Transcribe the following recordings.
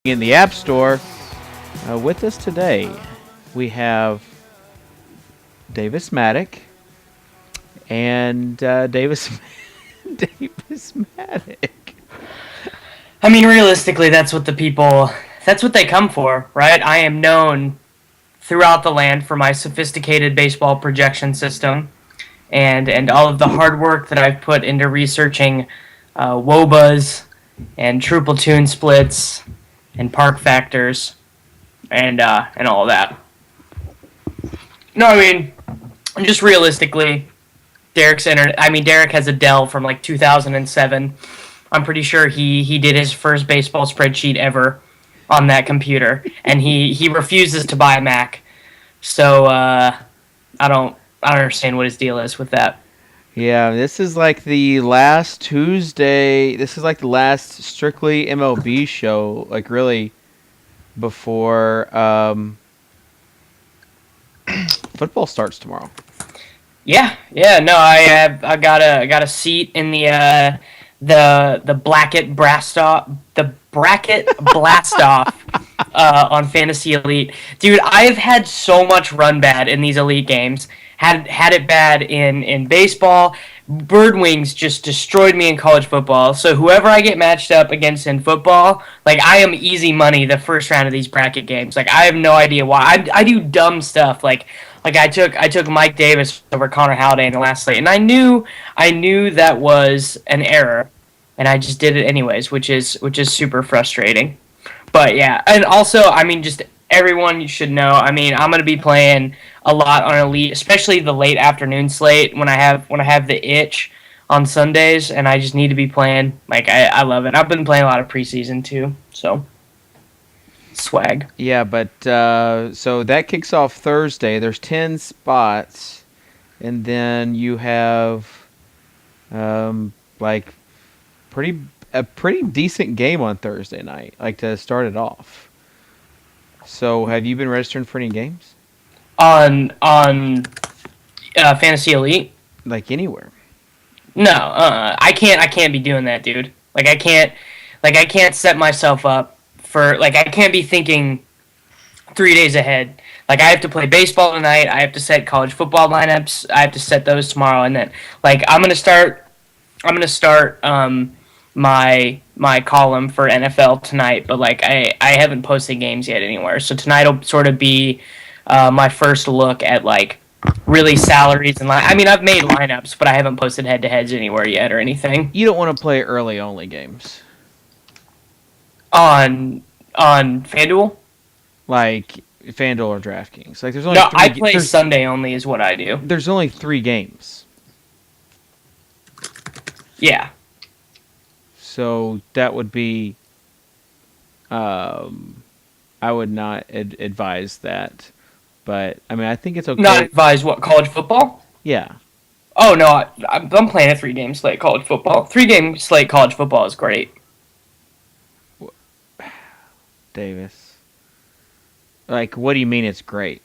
in the App Store. With us today, we have Davis Maddock and Davis Davis Maddock. I mean, realistically, that's what they come for, right? I am known throughout the land for my sophisticated baseball projection system and all of the hard work that I've put into researching WOBAs and true platoon splits and park factors and all of that. No, I mean, just realistically, Derek has a Dell from like 2007. I'm pretty sure he did his first baseball spreadsheet ever on that computer, and he refuses to buy a Mac. So I don't understand what his deal is with that. Yeah, this is like the last Tuesday. This is like the last strictly MLB show, like really before football starts tomorrow. Yeah. No, I got a seat in the bracket blast off on Fantasy Elite. Dude, I've had so much run bad in these Elite games. Had it bad in baseball. Bird Wings just destroyed me in college football. So whoever I get matched up against in football, like I am easy money the first round of these bracket games. Like I have no idea why. I do dumb stuff like I took Mike Davis over Connor Halliday in the last slate, and I knew that was an error, and I just did it anyways, which is super frustrating. But yeah, and also, I mean, just everyone you should know. I mean, I'm gonna be playing a lot on Elite, especially the late afternoon slate when I have the itch on Sundays, and I just need to be playing. Like I love it. I've been playing a lot of preseason too, so swag. Yeah, but so that kicks off Thursday. There's 10 spots, and then you have like a pretty decent game on Thursday night, like to start it off. So, have you been registering for any games? On Fantasy Elite. Like anywhere? No, I can't be doing that, dude. Like I can't set myself up for like I can't be thinking 3 days ahead. Like I have to play baseball tonight. I have to set college football lineups. I have to set those tomorrow, and then like I'm gonna start my column for NFL tonight. But like I haven't posted games yet anywhere. So tonight will sort of be my first look at like really salaries and I mean I've made lineups, but I haven't posted head to heads anywhere yet or anything You don't want to play early only games, on FanDuel. like FanDuel or DraftKings. Like No, I play Sunday only is what I do. there's only 3 games, Yeah. so that would be. Um, I would not advise that, but I mean I think it's Not okay. advise what college football? Yeah, Oh no, I'm playing a 3 game slate college football. 3 game slate college football is great. Davis. Like, what do you mean it's great?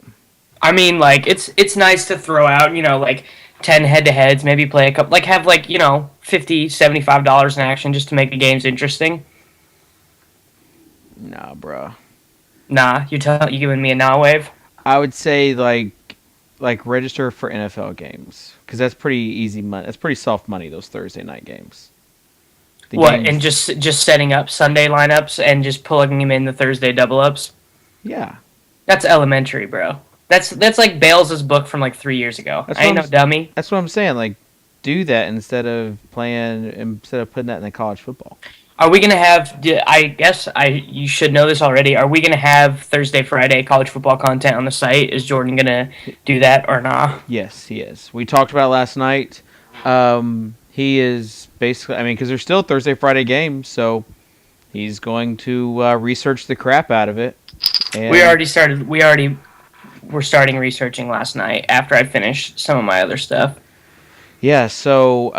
I mean, like it's nice to throw out, like 10 head to heads, maybe play a couple, like have like 50 $75 in action just to make the games interesting. Nah, bro. Nah, you giving me a nah wave? I would say like register for NFL games because that's pretty easy money. That's pretty soft money. Those Thursday night games. The What, and games. just setting up Sunday lineups and just plugging them in the Thursday double ups? Yeah, That's elementary, bro. That's like Bales' book from like 3 years ago. that's I what ain't I'm. no dummy. That's what I'm saying. Like, do that instead of putting that in the college football. Are we gonna have? I guess you should know this already. Are we gonna have Thursday, Friday college football content on the site? Is Jordan gonna do that or not? Yes, he is. We talked about it last night. He is basically. I mean, because there's still Thursday, Friday games, so he's going to research the crap out of it. We And already started. We already were starting researching last night after I finished some of my other stuff. yeah, so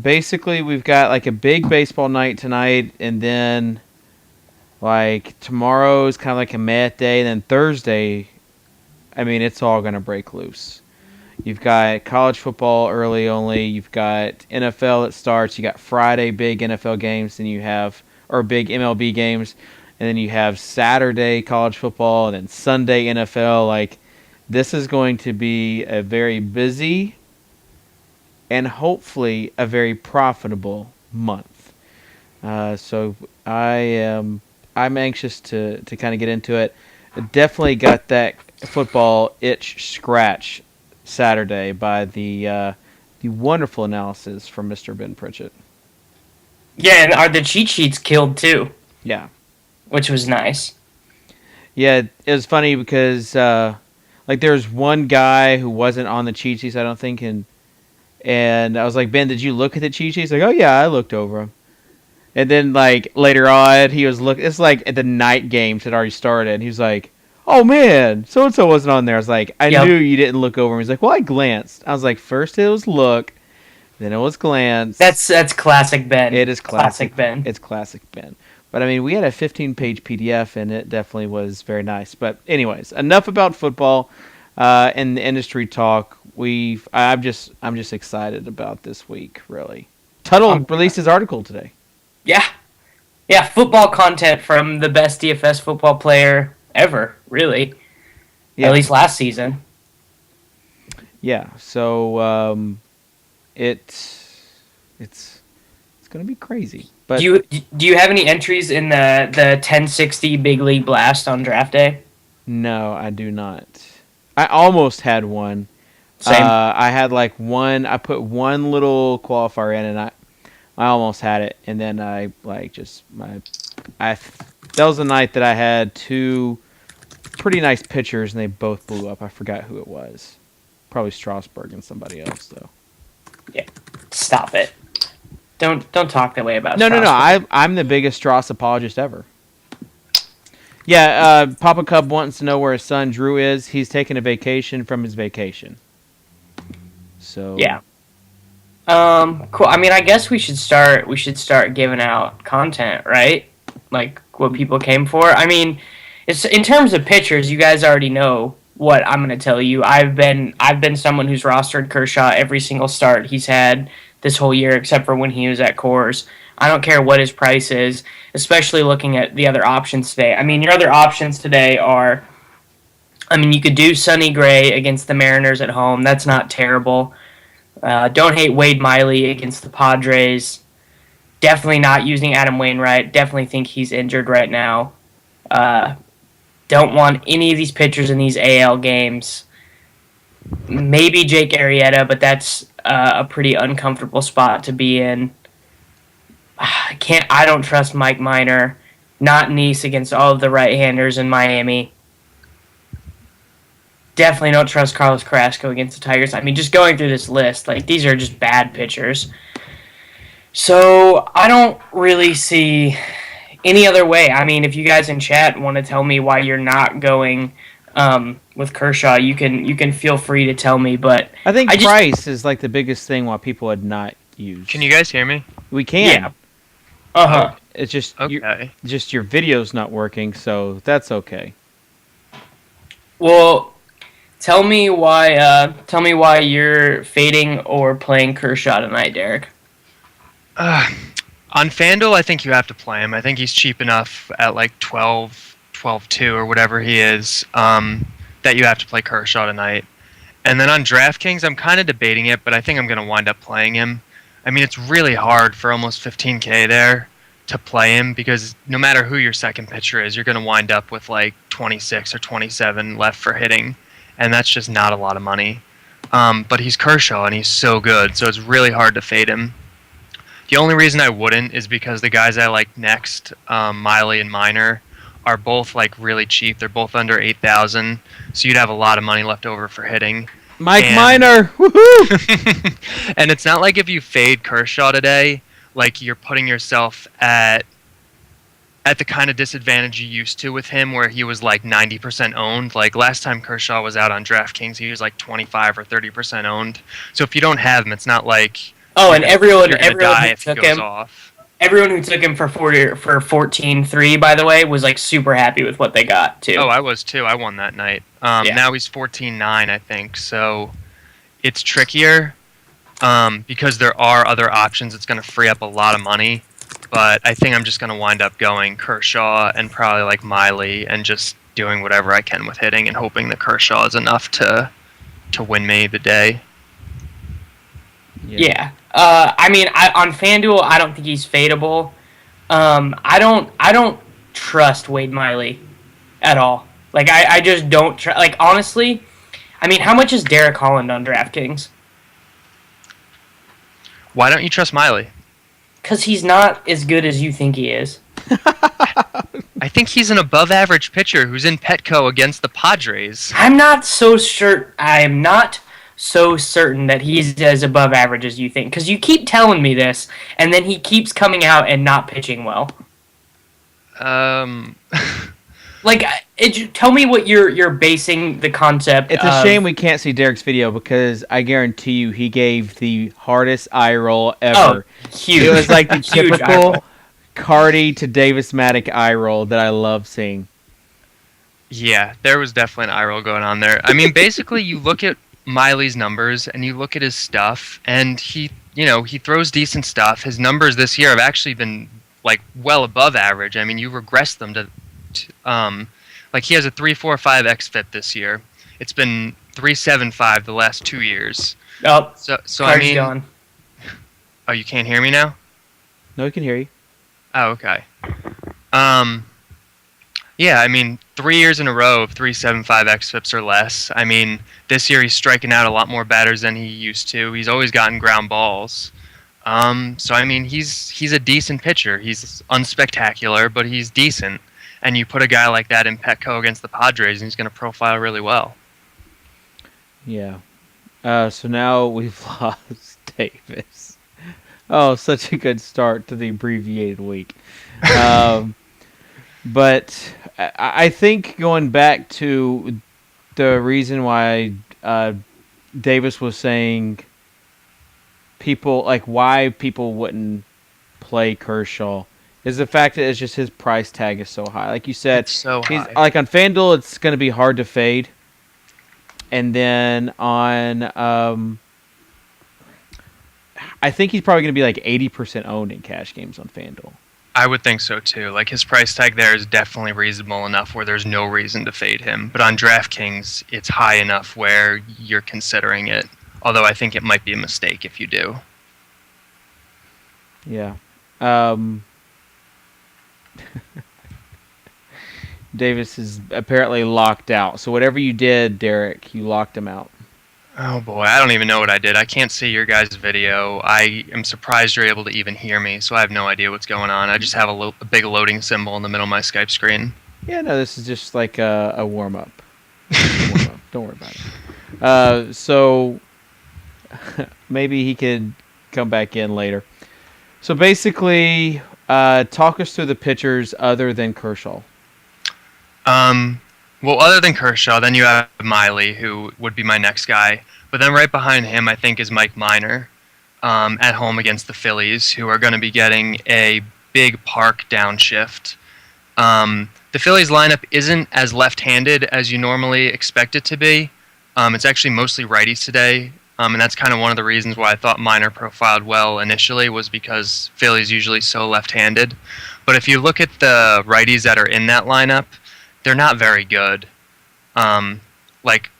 basically we've got like a big baseball night tonight, and then like tomorrow is kind of like a mad day, and then Thursday, I mean, it's all gonna break loose. You've got college football early only. You've got NFL that starts. You got Friday big NFL games, and you have or big MLB games. and then you have Saturday college football, and then Sunday NFL. Like, this is going to be a very busy and hopefully a very profitable month. So I'm anxious to kind of get into it. Definitely got that football itch scratch Saturday by the wonderful analysis from Mr. Ben Pritchett. Yeah, and are the cheat sheets killed too, Yeah. which was nice. Yeah, it was funny because like there's one guy who wasn't on the cheat sheets, I don't think, and I was like, Ben, did you look at the cheat sheets? He's like, oh yeah, I looked over them. And then like later on, he was look. It's like the night games had already started. And he was like, oh man, so and so wasn't on there. I was like, I Yep. knew you didn't look over him. He's like, well, I glanced. I was like, first it was look, then it was glance. That's classic Ben. It is classic Ben. It's classic Ben. But I mean, we had a 15-page PDF, and it definitely was very nice. But anyways, enough about football and the industry talk. I'm just excited about this week. Really, Tuttle released his article today. Yeah. Yeah, football content from the best DFS football player ever, really. Yeah. At least last season. Yeah. So it's gonna be crazy. But Do you have any entries in the 1060 Big League Blast on draft day? no, I do not. I almost had one. Same. I had like one. I put one little qualifier in, and I almost had it, and then I like just that was the night that I had two pretty nice pitchers, and they both blew up. I forgot who it was. Probably Strasburg and somebody else though. Yeah. Stop it. Don't talk that way about No. Strasburg. I'm the biggest Strauss apologist ever. Yeah, Papa Cub wants to know where his son Drew is. He's taking a vacation from his vacation. So Yeah. Cool. I mean, I guess we should start giving out content, right? Like what people came for. I mean, it's in terms of pitchers, you guys already know what I'm going to tell you. I've been someone who's rostered Kershaw every single start he's had this whole year except for when he was at Coors. I don't care what his price is, especially looking at the other options today. I mean, your other options today are you could do Sonny Gray against the Mariners at home. That's not terrible. Don't hate Wade Miley against the Padres. Definitely not using Adam Wainwright. Definitely think he's injured right now. Don't want any of these pitchers in these AL games. Maybe Jake Arrieta, but that's a pretty uncomfortable spot to be in. I don't trust Mike Minor. Not Nice against all of the right-handers in Miami. Definitely don't trust Carlos Carrasco against the Tigers. I mean, just going through this list, like, these are just bad pitchers. So, I don't really see any other way. I mean, if you guys in chat want to tell me why you're not going with Kershaw, you can feel free to tell me, but I think price is like the biggest thing why people would not use. Can you guys hear me? We can. Yeah. Uh-huh. It's just Okay. just your video's not working, so that's okay. Well, tell me why you're fading or playing Kershaw tonight, Derek. On FanDuel, I think you have to play him. I think he's cheap enough at like 12-2 or whatever he is, that you have to play Kershaw tonight. And then on DraftKings, I'm kind of debating it, but I think I'm going to wind up playing him. I mean, it's really hard for almost 15K there to play him because no matter who your second pitcher is, you're going to wind up with like 26 or 27 left for hitting, and that's just not a lot of money. But he's Kershaw, and he's so good, so it's really hard to fade him. The only reason I wouldn't is because the guys I like next, Miley and Minor, are both like really cheap. They're both under 8,000, so you'd have a lot of money left over for hitting. Mike Minor, woohoo! And it's not like if you fade Kershaw today, like you're putting yourself at the kind of disadvantage you used to with him, where he was like 90% owned. Like last time Kershaw was out on DraftKings, he was like 25 or 30% owned. So if you don't have him, it's not like Everyone who took him. Everyone who took him for 14-3, by the way, was like super happy with what they got too. Oh, I was too. I won that night. Now he's 14-9, I think. So it's trickier because there are other options. It's going to free up a lot of money. but I think I'm just going to wind up going Kershaw and probably like Miley and just doing whatever I can with hitting and hoping that Kershaw is enough to win me the day. Yeah. I mean, on FanDuel, I don't think he's fadeable. I don't trust Wade Miley at all. Like, I just don't trust. Like, honestly, I mean, how much is Derek Holland on DraftKings? Why don't you trust Miley? Because he's not as good as you think he is. I think he's an above-average pitcher who's in Petco against the Padres. I'm not so sure. I am not so certain that he's as above average as you think. Because you keep telling me this, and then he keeps coming out and not pitching well. Like, tell me what you're basing the concept. It's a shame we can't see Derek's video because I guarantee you he gave the hardest eye roll ever. Oh, huge. It was like the Huge eye typical roll. Cardi to Davis-Matic eye roll that I love seeing. Yeah, there was definitely an eye roll going on there. I mean, basically, you look at Miley's numbers and you look at his stuff, and he throws decent stuff. His numbers this year have actually been like well above average. I mean, you regress them to like he has a 3.45 xFIP this year. It's been 3.75 the last 2 years. Oh, So I Cardi's mean, gone. oh, you can't hear me now? No, I can hear you. Oh, okay. Yeah, I mean, 3 years in a row of 3.75 xFIPs or less. I mean, this year he's striking out a lot more batters than he used to. He's always gotten ground balls. So I mean, he's a decent pitcher. He's unspectacular, but he's decent. And you put a guy like that in Petco against the Padres, and he's going to profile really well. Yeah. So now we've lost Davis. Oh, such a good start to the abbreviated week. But I think going back to the reason why Davis was saying why people wouldn't play Kershaw is the fact that it's just his price tag is so high. Like you said, It's so he's high. like on FanDuel, it's going to be hard to fade, and then on I think he's probably going to be like 80% owned in cash games on FanDuel. I would think so too. Like his price tag there is definitely reasonable enough where there's no reason to fade him. But on DraftKings, it's high enough where you're considering it. Although I think it might be a mistake if you do. Yeah. Davis is apparently locked out. So whatever you did, Derek, you locked him out. Oh boy, I don't even know what I did. I can't see your guys' video. I am surprised you're able to even hear me, so I have no idea what's going on. I just have a big loading symbol in the middle of my Skype screen. Yeah, no, this is just like a warm-up. Don't worry about it. So maybe he could come back in later. So basically, talk us through the pitchers other than Kershaw. Well, other than Kershaw, then you have Miley, who would be my next guy. But then right behind him, I think, is Mike Minor at home against the Phillies, who are going to be getting a big park downshift. The Phillies lineup isn't as left-handed as you normally expect it to be. It's actually mostly righties today, and that's kind of one of the reasons why I thought Minor profiled well initially was because Philly's usually so left-handed. But if you look at the righties that are in that lineup, they're not very good. Like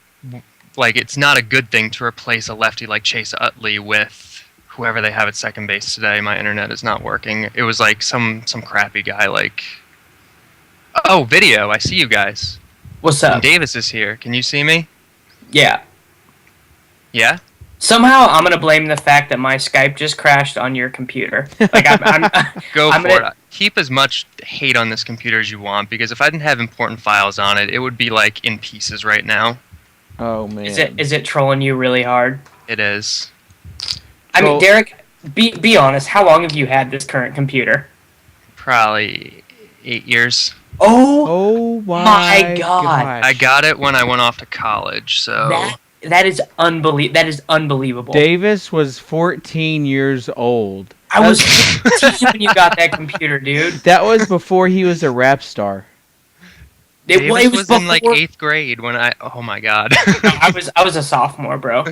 it's not a good thing to replace a lefty like Chase Utley with whoever they have at second base today. My internet is not working. It was like some crappy guy like... Oh, video. I see you guys. What's up? And Davis is here. Can you see me? Yeah. Yeah? Somehow I'm gonna blame the fact that my Skype just crashed on your computer. Like I'm Go I'm for gonna, it. Keep as much hate on this computer as you want, because if I didn't have important files on it, it would be like in pieces right now. Oh man, Is it trolling you really hard? It is. I mean, Well- Derek, be honest. How long have you had this current computer? Probably 8 years. Oh, Oh my My God. gosh. I got it when I went off to college, so... that is unbelievable. Davis was 14 years old. I was 15 when you got that computer, dude. That was before he was a rap star. Davis It was was in like before- 8th grade when I... Oh my god. I was a sophomore, bro.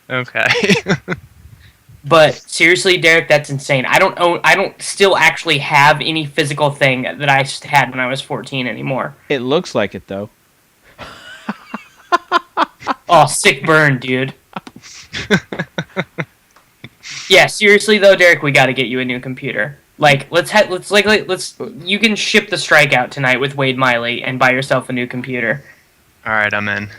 Okay. But seriously, Derek, that's insane. I don't still actually have any physical thing that I had when I was 14 anymore. It looks like it though. Oh, sick burn, dude. Yeah, seriously though, Derek, we got to get you a new computer. Like, let's you can ship the strikeout tonight with Wade Miley and buy yourself a new computer. All right, I'm in.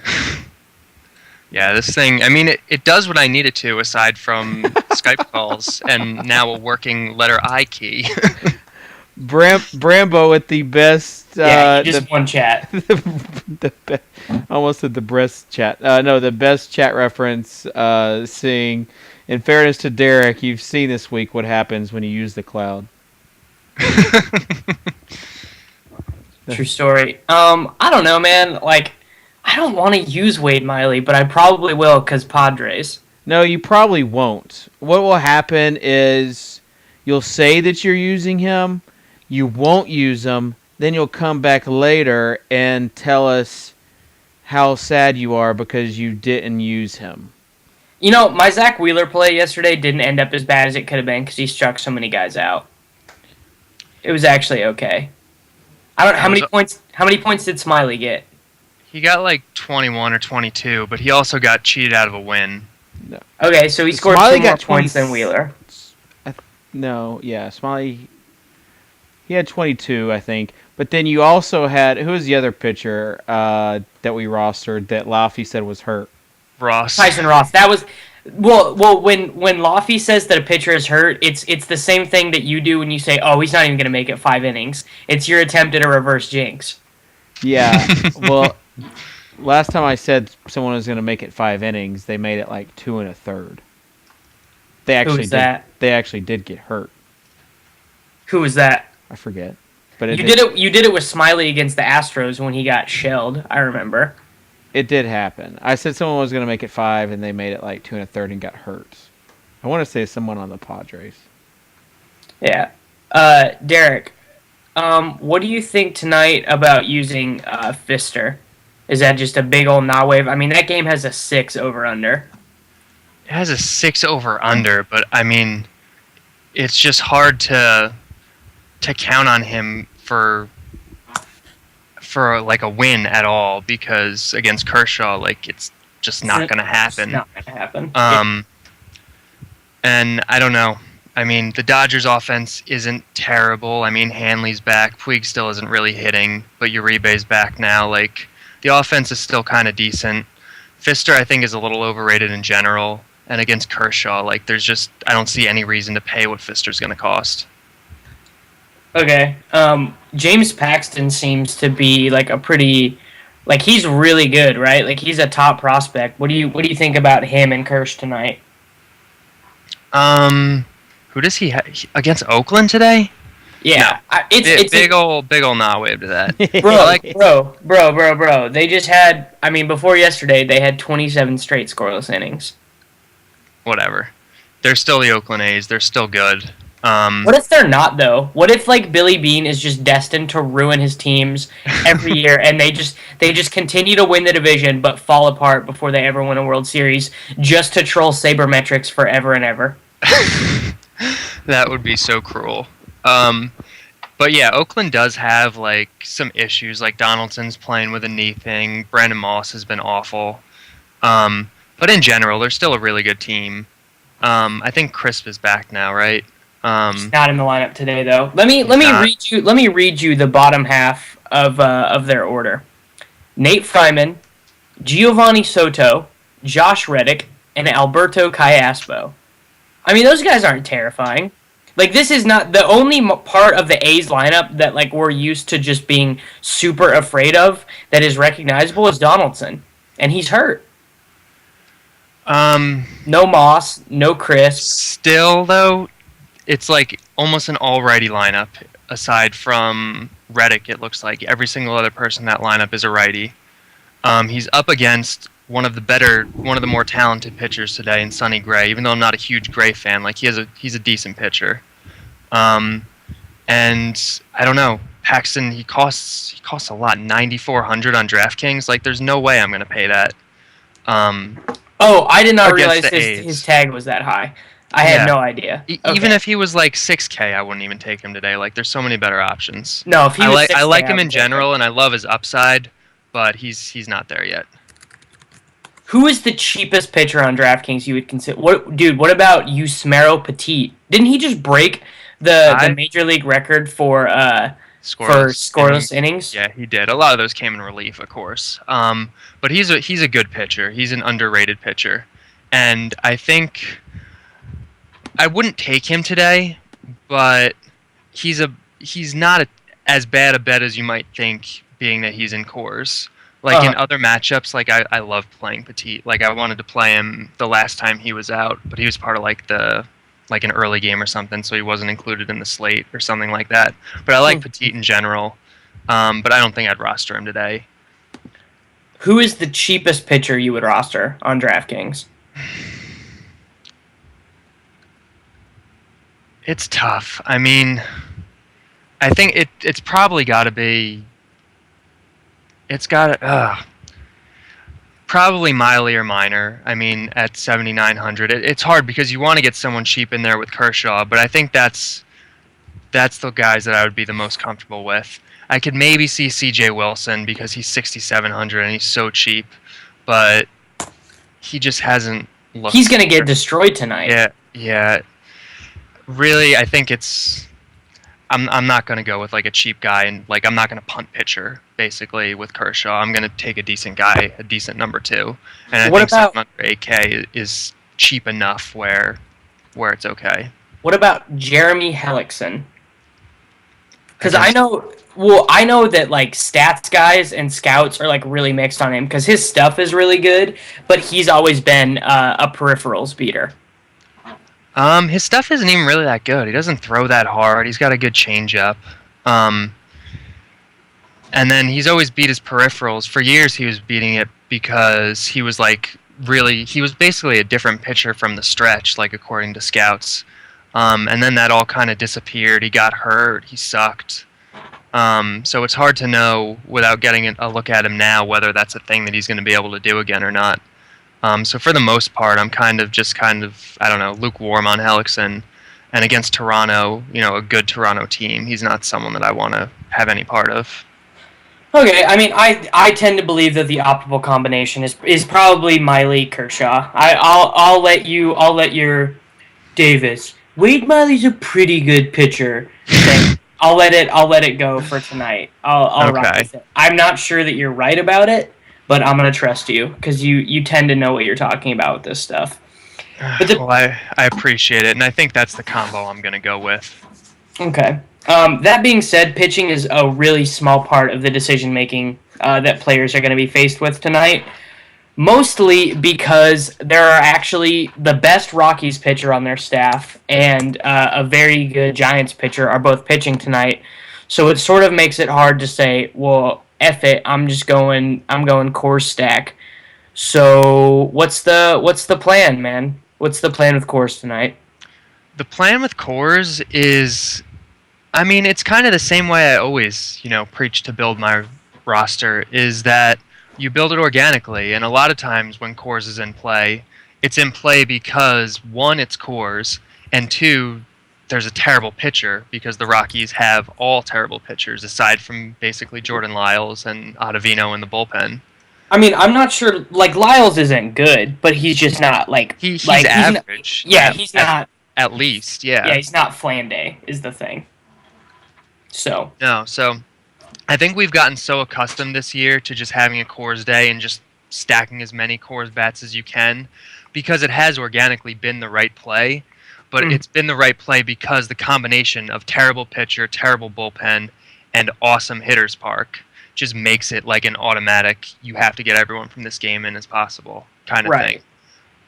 Yeah, this thing, I mean, it does what I need it to, aside from Skype calls and now a working letter I key. Brambo with the best. Just one chat. Almost said the breast chat. No, the best chat reference. Seeing, in fairness to Derek, you've seen this week what happens when you use the cloud. True story. I don't know, man. Like, I don't want to use Wade Miley, but I probably will because Padres. No, you probably won't. What will happen is you'll say that you're using him, you won't use him, then you'll come back later and tell us how sad you are because you didn't use him. You know, my Zach Wheeler play yesterday didn't end up as bad as it could have been because he struck so many guys out. It was actually okay. I don't how many points did Smiley get? He got like 21 or 22, but he also got cheated out of a win. No. Okay, so he scored Smiley 2 more got points than Wheeler. Smiley. He had 22, I think. But then you also had, who was the other pitcher that we rostered that Laffy said was hurt? Ross. Tyson Ross. That was well. When Laffy says that a pitcher is hurt, it's the same thing that you do when you say, "Oh, he's not even going to make it 5 innings." It's your attempt at a reverse jinx. Yeah. Well, last time I said someone was going to make it 5 innings, they made it like 2 1/3. Who's that? They actually did get hurt. Who was that? I forget. But You did it with Smiley against the Astros when he got shelled. I remember. It did happen. I said someone was going to make it 5, and they made it like 2 1/3 and got hurt. I want to say someone on the Padres. Yeah. Derek, what do you think tonight about using Fister? Is that just a big old nah wave? I mean, that game has a 6 over-under. It has a 6 over under, but I mean, it's just hard to count on him for like a win at all because against Kershaw, like it's just not going to happen. It's not going to happen. And I don't know. I mean, the Dodgers' offense isn't terrible. I mean, Hanley's back. Puig still isn't really hitting, but Uribe's back now. Like, the offense is still kind of decent. Fister, I think, is a little overrated in general. And against Kershaw, like, I don't see any reason to pay what Fister's going to cost. Okay. James Paxton seems to be like a pretty, like he's really good, right? Like he's a top prospect. What do you think about him and Kersh tonight? Who does he have against Oakland today? Yeah, no. It's big old nah wave to that. Bro. They just had. I mean, before yesterday, they had 27 straight scoreless innings. Whatever. They're still the Oakland A's. They're still good. What if they're not, though? What if, like, Billy Beane is just destined to ruin his teams every year, and they just continue to win the division but fall apart before they ever win a World Series just to troll sabermetrics forever and ever? That would be so cruel. But yeah, Oakland does have, like, some issues. Like, Donaldson's playing with a knee thing. Brandon Moss has been awful. But in general, they're still a really good team. I think Crisp is back now, right? He's not in the lineup today, though. Let me read you the bottom half of their order: Nate Fryman, Giovanni Soto, Josh Reddick, and Alberto Callaspo. I mean, those guys aren't terrifying. Like, this is not the only part of the A's lineup that like we're used to just being super afraid of that is recognizable is Donaldson, and he's hurt. No Moss, no Crisp. Still, though, it's like almost an all-righty lineup. Aside from Reddick, it looks like every single other person in that lineup is a righty. He's up against one of the more talented pitchers today in Sonny Gray. Even though I'm not a huge Gray fan, like he's a decent pitcher. And I don't know, Paxton. He costs a lot, $9,400 on DraftKings. Like, there's no way I'm gonna pay that. Oh, I did not realize his tag was that high. I had no idea. Even if he was like 6K, I wouldn't even take him today. Like, there's so many better options. No, if he was 6K, I like him I in would take general, and I love his upside, but he's not there yet. Who is the cheapest pitcher on DraftKings you would consider? What about Yusmeiro Petit? Didn't he just break the major league record for scoreless innings? Yeah, he did. A lot of those came in relief, of course. But he's a good pitcher. He's an underrated pitcher, and I think I wouldn't take him today, but he's not as bad a bet as you might think, being that he's in Coors. Like in other matchups, like I love playing Petit. Like I wanted to play him the last time he was out, but he was part of like an early game or something, so he wasn't included in the slate or something like that. But I like Petit in general, but I don't think I'd roster him today. Who is the cheapest pitcher you would roster on DraftKings? It's tough. I mean, I think it's probably got to be. It's got probably Miley or Minor. I mean, at 7,900, it's hard because you want to get someone cheap in there with Kershaw, but I think that's the guys that I would be the most comfortable with. I could maybe see C.J. Wilson because he's 6,700 and he's so cheap, but he just hasn't looked. He's gonna get destroyed tonight. Yeah. Really, I think it's. I'm not going to go with like a cheap guy, and like I'm not going to punt pitcher basically with Kershaw. I'm going to take a decent guy, a decent number 2, and I think someone under 8K is cheap enough where it's okay. What about Jeremy Hellickson? Because I know that like stats guys and scouts are like really mixed on him because his stuff is really good, but he's always been a peripherals beater. His stuff isn't even really that good. He doesn't throw that hard. He's got a good changeup. And then he's always beat his peripherals. For years he was beating it because he was basically a different pitcher from the stretch, like according to scouts. And then that all kind of disappeared. He got hurt. He sucked. So it's hard to know without getting a look at him now whether that's a thing that he's going to be able to do again or not. So for the most part, I'm kind of I don't know, lukewarm on Hellickson. And against Toronto, a good Toronto team, he's not someone that I want to have any part of. Okay, I mean, I tend to believe that the optimal combination is probably Miley Kershaw. I'll let your Davis. Wade Miley's a pretty good pitcher. I'll let it go for tonight. I'll rock with it. I'm not sure that you're right about it, but I'm going to trust you because you tend to know what you're talking about with this stuff. But well, I appreciate it, and I think that's the combo I'm going to go with. Okay. That being said, pitching is a really small part of the decision-making that players are going to be faced with tonight, mostly because there are actually the best Rockies pitcher on their staff and a very good Giants pitcher are both pitching tonight, so it sort of makes it hard to say, well, F it, I'm going Coors stack. So what's the plan, man? What's the plan with Coors tonight? The plan with Coors is, I mean, it's kind of the same way I always, preach to build my roster, is that you build it organically. And a lot of times when Coors is in play, it's in play because, one, it's Coors, and two, there's a terrible pitcher because the Rockies have all terrible pitchers aside from basically Jordan Lyles and Ottavino in the bullpen. I mean, I'm not sure. Like Lyles isn't good, but he's just not like he's average. He's not at least. Yeah. Yeah, he's not Flanday is the thing. So I think we've gotten so accustomed this year to just having a Coors day and just stacking as many Coors bats as you can because it has organically been the right play. But it's been the right play because the combination of terrible pitcher, terrible bullpen, and awesome hitter's park just makes it like an automatic, you have to get everyone from this game in as possible kind of thing.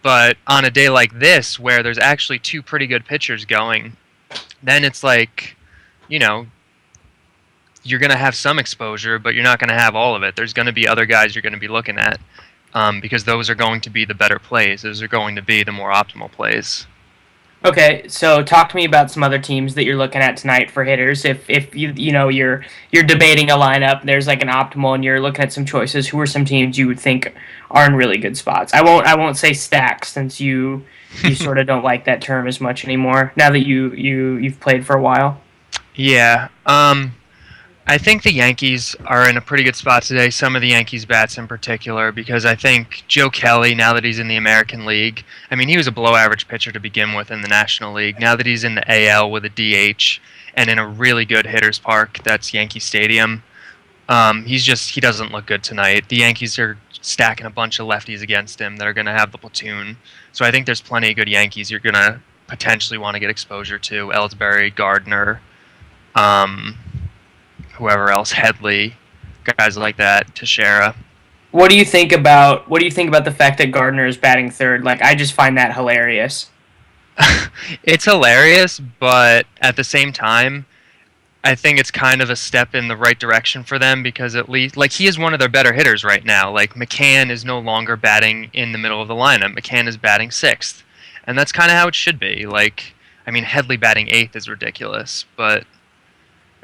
But on a day like this, where there's actually two pretty good pitchers going, then it's like, you're going to have some exposure, but you're not going to have all of it. There's going to be other guys you're going to be looking at because those are going to be the better plays. Those are going to be the more optimal plays. Okay, so talk to me about some other teams that you're looking at tonight for hitters. If you're debating a lineup, there's like an optimal, and you're looking at some choices. Who are some teams you would think are in really good spots? I won't say stacks since you sort of don't like that term as much anymore. Now that you've played for a while. Yeah. I think the Yankees are in a pretty good spot today. Some of the Yankees bats in particular, because I think Joe Kelly, now that he's in the American League, I mean, he was a below-average pitcher to begin with in the National League. Now that he's in the AL with a DH and in a really good hitter's park, that's Yankee Stadium. He doesn't look good tonight. The Yankees are stacking a bunch of lefties against him that are going to have the platoon. So I think there's plenty of good Yankees you're going to potentially want to get exposure to. Ellsbury, Gardner, um, whoever else, Headley, guys like that, Teixeira. What do you think about the fact that Gardner is batting third? Like, I just find that hilarious. It's hilarious, but at the same time, I think it's kind of a step in the right direction for them because at least, like, he is one of their better hitters right now. Like, McCann is no longer batting in the middle of the lineup. McCann is batting sixth, and that's kind of how it should be. Like, I mean, Headley batting eighth is ridiculous, but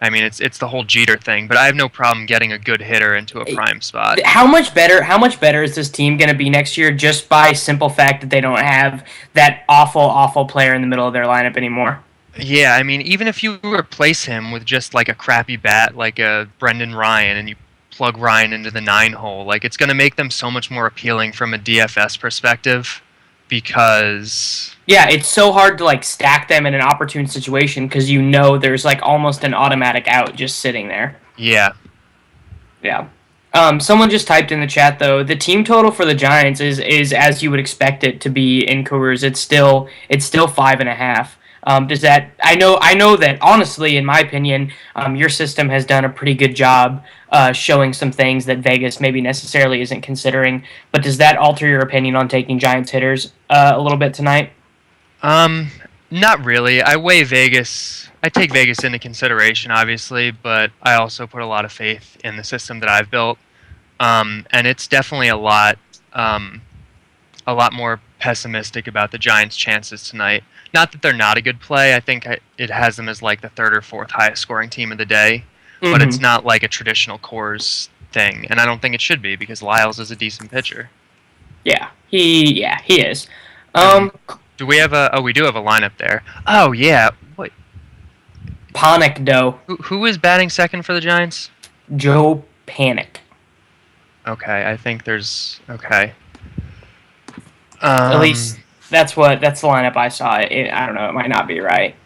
I mean, it's the whole Jeter thing. But I have no problem getting a good hitter into a prime spot. How much better is this team going to be next year just by simple fact that they don't have that awful player in the middle of their lineup anymore? Yeah, I mean, even if you replace him with just like a crappy bat, like a Brendan Ryan, and you plug Ryan into the 9 hole, like it's going to make them so much more appealing from a DFS perspective because Yeah, it's so hard to like stack them in an opportune situation because there's like almost an automatic out just sitting there. yeah. Yeah. Someone just typed in the chat though. The team total for the Giants is as you would expect it to be in Coors. It's still 5.5. Does that? I know that honestly, in my opinion, your system has done a pretty good job showing some things that Vegas maybe necessarily isn't considering. But does that alter your opinion on taking Giants hitters a little bit tonight? Not really. I take Vegas into consideration, obviously, but I also put a lot of faith in the system that I've built. And it's definitely a lot more pessimistic about the Giants' chances tonight. Not that they're not a good play. I think it has them as like the third or fourth highest scoring team of the day, but it's not like a traditional Coors thing, and I don't think it should be because Lyles is a decent pitcher. Yeah, he is. And do we have we do have a lineup there. Oh yeah. What? Panic Doe, Who is batting second for the Giants? Joe Panic. Okay, I think there's okay. At least that's the lineup I saw. I don't know. It might not be right,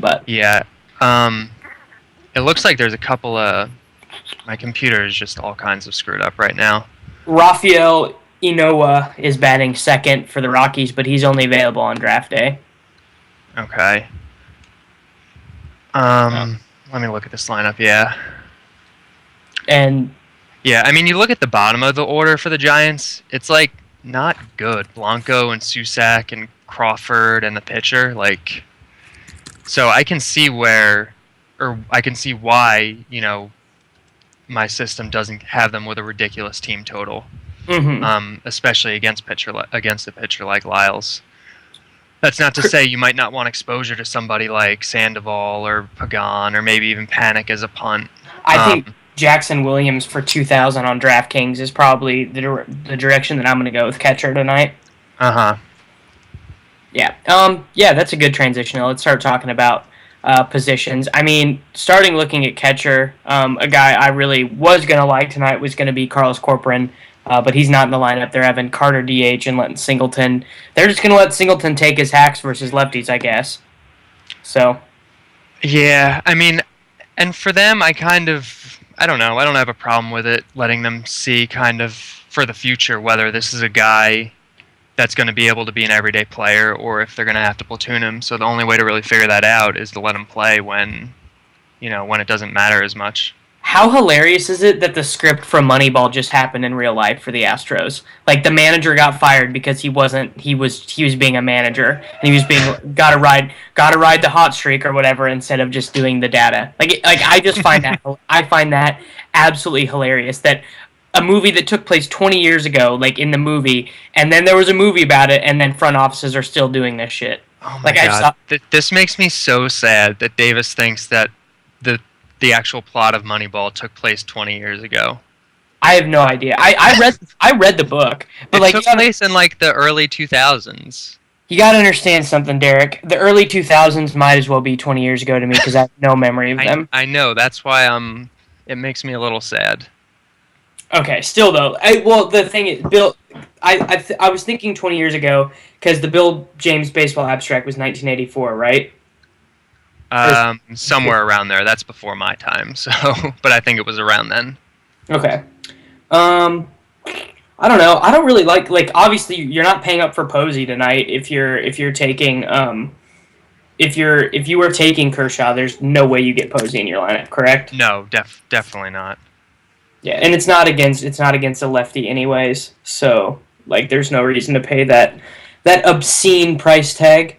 but Yeah. It looks like there's a couple of. My computer is just all kinds of screwed up right now. Rafael Inoa is batting second for the Rockies, but he's only available on draft day. Okay. Let me look at this lineup. Yeah. And Yeah, I mean, you look at the bottom of the order for the Giants. It's like not good. Blanco and Susac and Crawford and the pitcher. Like, so I can see why my system doesn't have them with a ridiculous team total. Especially against a pitcher like Lyles. That's not to say you might not want exposure to somebody like Sandoval or Pagan or maybe even Panic as a punt. I think Jackson Williams for 2,000 on DraftKings is probably the direction that I'm going to go with catcher tonight. Yeah. Yeah, that's a good transition. Let's start talking about positions. I mean, starting looking at catcher, a guy I really was going to like tonight was going to be Carlos Corcoran, but he's not in the lineup. They're having Carter DH and letting Singleton. They're just going to let Singleton take his hacks versus lefties, I guess. So. Yeah, I mean, and for them, I don't know. I don't have a problem with it, letting them see kind of for the future whether this is a guy that's going to be able to be an everyday player or if they're going to have to platoon him. So the only way to really figure that out is to let him play when it doesn't matter as much. How hilarious is it that the script from Moneyball just happened in real life for the Astros? Like the manager got fired because he was being a manager and he was being gotta ride the hot streak or whatever instead of just doing the data. Like I just find that absolutely hilarious that a movie that took place 20 years ago, like in the movie, and then there was a movie about it, and then front offices are still doing this shit. Oh my Like I god, saw, this makes me so sad that Davis thinks that the this makes me so sad that Davis thinks that the actual plot of Moneyball took place 20 years ago. I have no idea. I read the book, but It like took place in like the early 2000s. you gotta understand something, Derek. The early 2000s might as well be 20 years ago to me because I have no memory of them. I know, that's why it makes me a little sad. Okay, still though, well the thing is, Bill, I was thinking 20 years ago because the Bill James baseball abstract was 1984, right? Somewhere around there. That's before my time, so but I think it was around then. Okay. I don't know. I don't really like obviously you're not paying up for Posey tonight if you're taking if you were taking Kershaw, there's no way you get Posey in your lineup, correct? No, definitely not. Yeah, and it's not against a lefty anyways, so like there's no reason to pay that obscene price tag.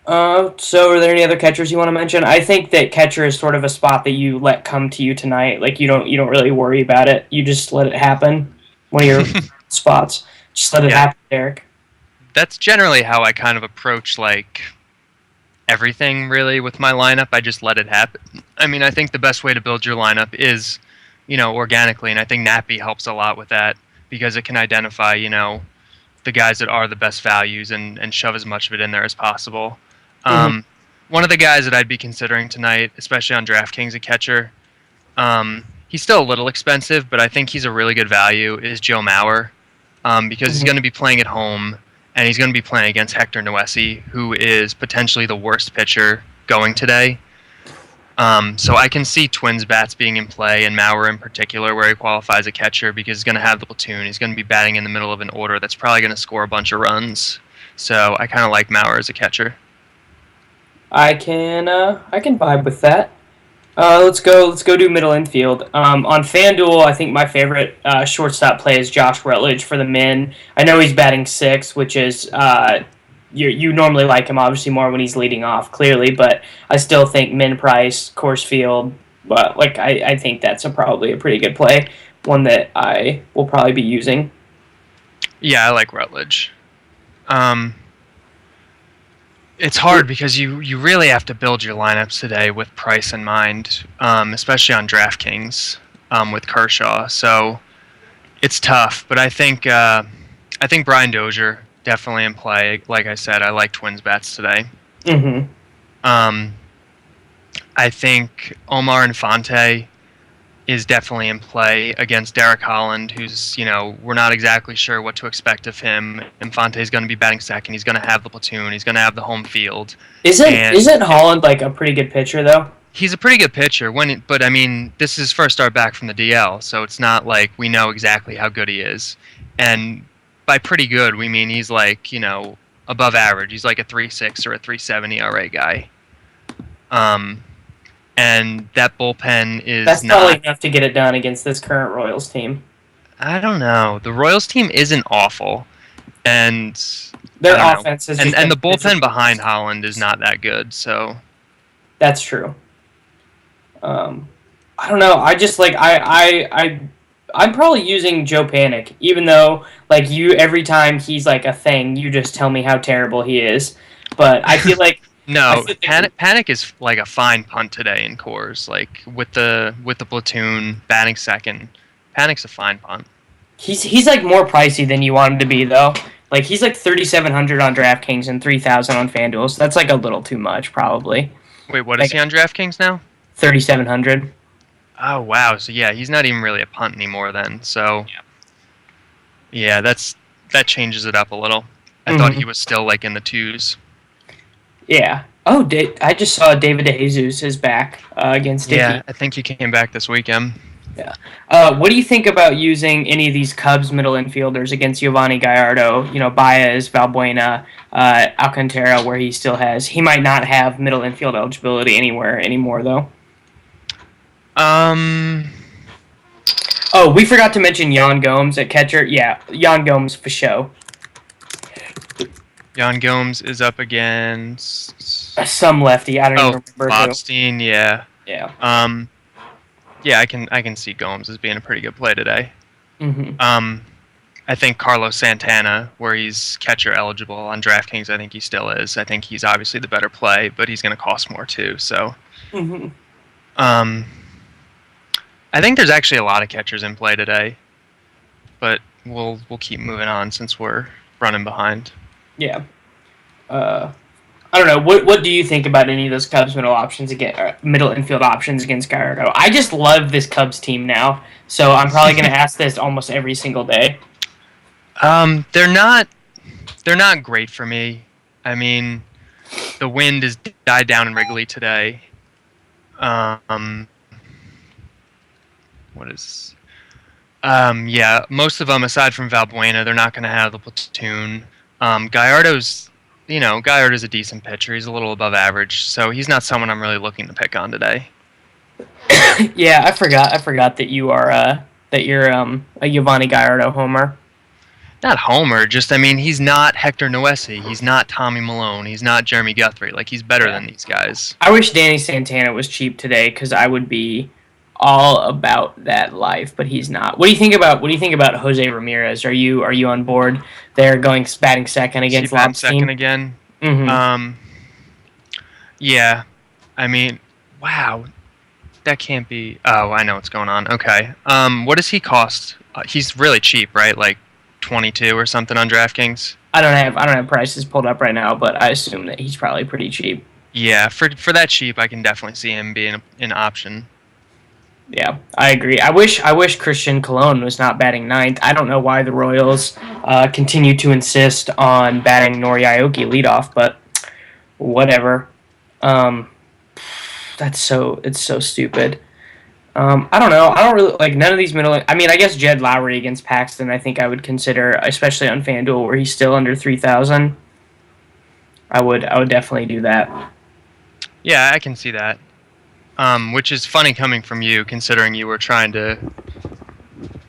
So are there any other catchers you want to mention? I think that catcher is sort of a spot that you let come to you tonight. Like you don't really worry about it. You just let it happen. One of your spots. Just let it happen, Derek. That's generally how I kind of approach like everything really with my lineup. I just let it happen. I mean, I think the best way to build your lineup is, organically, and I think Nappy helps a lot with that because it can identify, the guys that are the best values and shove as much of it in there as possible. One of the guys that I'd be considering tonight, especially on DraftKings, a catcher, he's still a little expensive, but I think he's a really good value, is Joe Mauer, because he's going to be playing at home, and he's going to be playing against Hector Noesi, who is potentially the worst pitcher going today. So I can see Twins bats being in play, and Mauer in particular, where he qualifies a catcher, because he's going to have the platoon. He's going to be batting in the middle of an order that's probably going to score a bunch of runs. So I kind of like Mauer as a catcher. I can vibe with that. Let's go do middle infield. On FanDuel, I think my favorite shortstop play is Josh Rutledge for the Min. I know he's batting 6, which is you normally like him obviously more when he's leading off, clearly, but I still think Min Price, Coors Field, but like I think that's probably a pretty good play, one that I will probably be using. Yeah, I like Rutledge. It's hard because you really have to build your lineups today with Price in mind, especially on DraftKings with Kershaw. So it's tough, but I think Brian Dozier definitely in play. Like I said, I like Twins bats today. I think Omar Infante is definitely in play against Derek Holland, who's, we're not exactly sure what to expect of him. Infante is going to be batting second. He's going to have the platoon. He's going to have the home field. Isn't Holland like a pretty good pitcher though? He's a pretty good pitcher, but I mean, this is his first start back from the DL, so it's not like we know exactly how good he is. And by pretty good, we mean he's like, above average. He's like a 3.6 or a 3.7 ERA guy. And that bullpen is That's probably enough to get it done against this current Royals team. I don't know. The Royals team isn't awful, and their offense is and the bullpen behind Holland is not that good. So that's true. I don't know. I just like I'm probably using Joe Panic, even though like every time he's like a thing, you just tell me how terrible he is. But I feel like no, Panic is like a fine punt today in Coors, like with the platoon batting second. Panic's a fine punt. He's like more pricey than you want him to be though. Like he's like 3,700 on DraftKings and 3,000 on FanDuel. So that's like a little too much, probably. Wait, what is he on DraftKings now? 3,700. Oh wow! So yeah, he's not even really a punt anymore then. So yeah, that changes it up a little. I thought he was still like in the 2s. Yeah. Oh, I just saw David DeJesus is back against Dickey. Yeah, I think he came back this weekend. Yeah. What do you think about using any of these Cubs middle infielders against Giovanni Gallardo? Baez, Valbuena, Alcantara, where he might not have middle infield eligibility anywhere anymore, though. Oh, we forgot to mention Yan Gomes at catcher. Yeah, Yan Gomes for show. Yan Gomes is up against some lefty. I don't even remember Bobstein, who. Yeah. Yeah. Yeah, I can see Gomes as being a pretty good play today. I think Carlos Santana, where he's catcher eligible on DraftKings, I think he still is. I think he's obviously the better play, but he's going to cost more too. So, Mm-hmm. I think there's actually a lot of catchers in play today, but we'll keep moving on since we're running behind. Yeah. I don't know. What do you think about any of those Cubs middle infield options against Gallardo? I just love this Cubs team now, so I'm probably going to ask this almost every single day. They're not great for me. I mean, the wind has died down in Wrigley today. Yeah, most of them, aside from Valbuena, they're not going to have the platoon. Gallardo's a decent pitcher. He's a little above average, so he's not someone I'm really looking to pick on today. Yeah, I forgot that you're a Giovanni Gallardo homer. Not homer, just, I mean, he's not Hector Noesi. He's not Tommy Malone. He's not Jeremy Guthrie. Like, he's better than these guys. I wish Danny Santana was cheap today because I would be all about that life, but he's not. What do you think about Jose Ramirez? Are you on board? They're batting second against Lop's team. Second again. Mm-hmm. Yeah. I mean, wow. That can't be. Oh, I know what's going on. Okay. What does he cost? He's really cheap, right? Like 22 or something on DraftKings. I don't have prices pulled up right now, but I assume that he's probably pretty cheap. Yeah, for that cheap, I can definitely see him being an option. Yeah, I agree. I wish Christian Colon was not batting ninth. I don't know why the Royals continue to insist on batting Nori Aoki leadoff, but whatever. It's so stupid. I don't know. I don't really like none of these middle. I mean, I guess Jed Lowry against Paxton, I think I would consider, especially on FanDuel where he's still under 3,000. I would definitely do that. Yeah, I can see that. Which is funny coming from you, considering you were trying to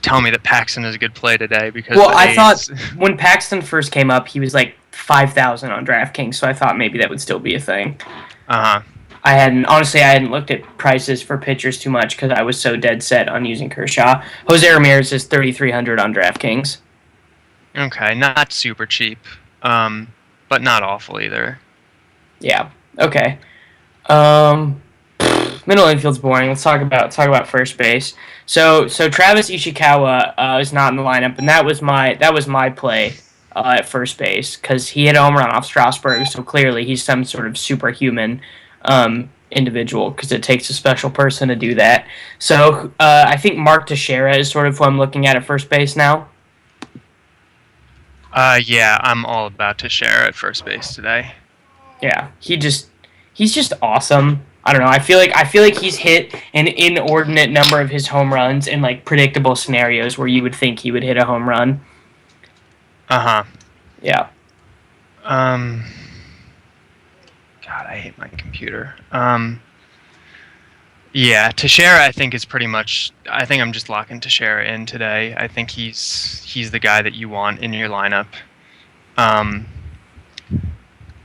tell me that Paxton is a good play today. Because I thought when Paxton first came up, he was like 5,000 on DraftKings, so I thought maybe that would still be a thing. I hadn't looked at prices for pitchers too much because I was so dead set on using Kershaw. Jose Ramirez is 3,300 on DraftKings. Okay, not super cheap, but not awful either. Yeah. Okay. Middle infield's boring. Let's talk about first base. So Travis Ishikawa is not in the lineup, and that was my play at first base because he hit a home run off Strasburg. So clearly he's some sort of superhuman individual because it takes a special person to do that. So I think Mark Teixeira is sort of who I'm looking at first base now. Yeah, I'm all about Teixeira at first base today. Yeah, he's just awesome. I don't know. I feel like he's hit an inordinate number of his home runs in like predictable scenarios where you would think he would hit a home run. Yeah. God, I hate my computer. Yeah, Teixeira I think is pretty much. I think I'm just locking Teixeira in today. I think he's the guy that you want in your lineup.